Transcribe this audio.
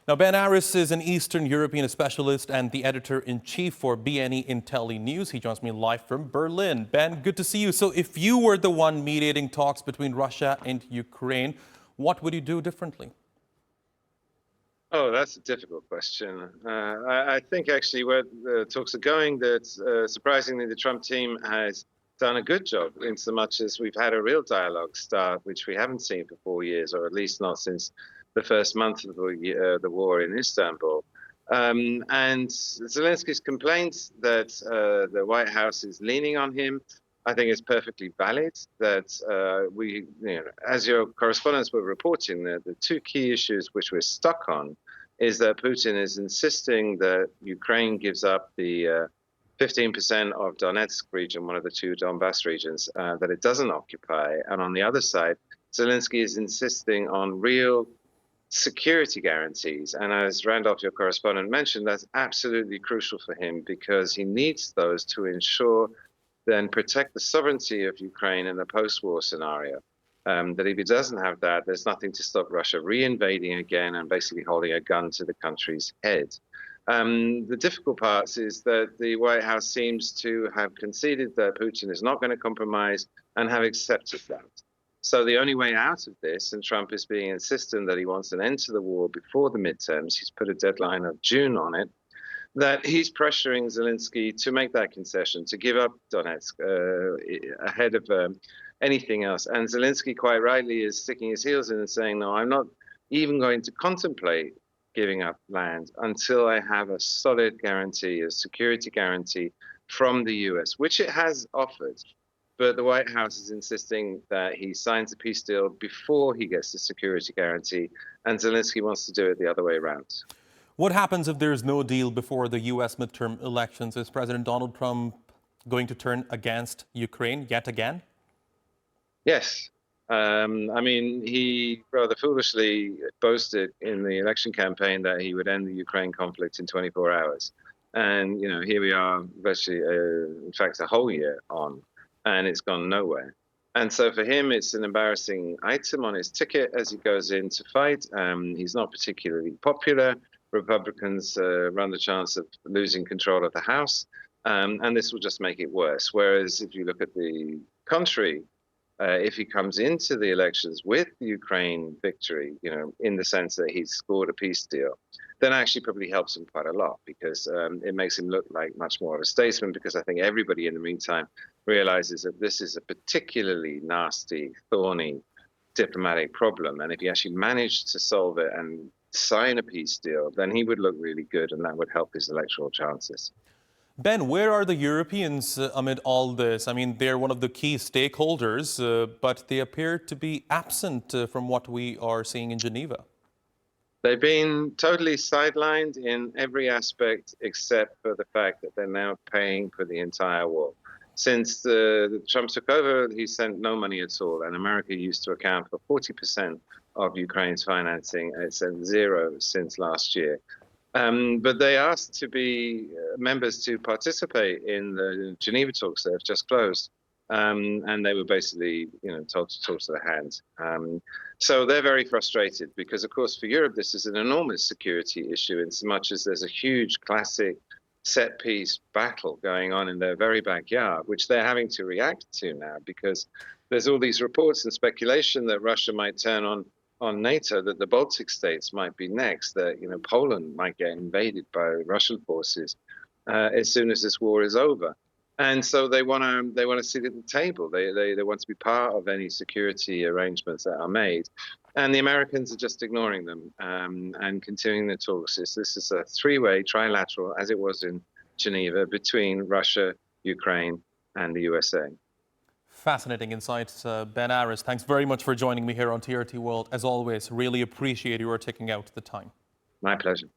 Now, Ben Aris is an Eastern European specialist and the editor-in-chief for BNE IntelliNews. He joins me live from Berlin. Ben, good to see you. So if you were the one mediating talks between Russia and Ukraine, what would you do differently? Oh, that's a difficult question. I think actually where the talks are going, that surprisingly the Trump team has done a good job in so much as we've had a real dialogue start, which we haven't seen for 4 years, or at least not since the first month of the war in Istanbul. And Zelensky's complaint that the White House is leaning on him, I think is perfectly valid. That as your correspondents were reporting, the two key issues which we're stuck on is that Putin is insisting that Ukraine gives up the 15% of Donetsk region, one of the two Donbass regions, that it doesn't occupy. And on the other side, Zelensky is insisting on real security guarantees. And as Randolph, your correspondent, mentioned, that's absolutely crucial for him because he needs those to ensure then protect the sovereignty of Ukraine in a post-war scenario. That if he doesn't have that, there's nothing to stop Russia re-invading again and basically holding a gun to the country's head. The difficult part is that the White House seems to have conceded that Putin is not going to compromise and have accepted that. So the only way out of this, and Trump is being insistent that he wants an end to the war before the midterms, he's put a deadline of June on it, that he's pressuring Zelensky to make that concession, to give up Donetsk ahead of anything else. And Zelensky, quite rightly, is sticking his heels in and saying, no, I'm not even going to contemplate giving up land until I have a solid guarantee, a security guarantee from the US, which it has offered. But the White House is insisting that he signs a peace deal before he gets the security guarantee, and Zelensky wants to do it the other way around. What happens if there's no deal before the U.S. midterm elections? Is President Donald Trump going to turn against Ukraine yet again? Yes. I mean, he rather foolishly boasted in the election campaign that he would end the Ukraine conflict in 24 hours. And, here we are virtually, in fact, a whole year on, and it's gone nowhere. And so for him, it's an embarrassing item on his ticket as he goes in to fight. He's not particularly popular. Republicans run the chance of losing control of the House, and this will just make it worse. Whereas if you look at the contrary, if he comes into the elections with the Ukraine victory, in the sense that he's scored a peace deal, then actually probably helps him quite a lot because it makes him look like much more of a statesman, because I think everybody in the meantime realizes that this is a particularly nasty, thorny diplomatic problem. And if he actually managed to solve it and sign a peace deal, then he would look really good, and that would help his electoral chances. Ben, where are the Europeans amid all this? I mean, they're one of the key stakeholders, but they appear to be absent from what we are seeing in Geneva. They've been totally sidelined in every aspect except for the fact that they're now paying for the entire war. Since Trump took over, he sent no money at all, and America used to account for 40% of Ukraine's financing. It sent zero since last year. But they asked to be members to participate in the Geneva talks that have just closed, and they were basically, told to talk to their hands. So they're very frustrated because, of course, for Europe, this is an enormous security issue in so much as there's a huge classic set-piece battle going on in their very backyard, which they're having to react to now because there's all these reports and speculation that Russia might turn on NATO, that the Baltic states might be next, that Poland might get invaded by Russian forces as soon as this war is over. And so they want to sit at the table. They want to be part of any security arrangements that are made. And the Americans are just ignoring them and continuing the talks. This is a three-way trilateral, as it was in Geneva, between Russia, Ukraine, and the USA. Fascinating insights, Ben Aris. Thanks very much for joining me here on TRT World. As always, really appreciate your taking out the time. My pleasure.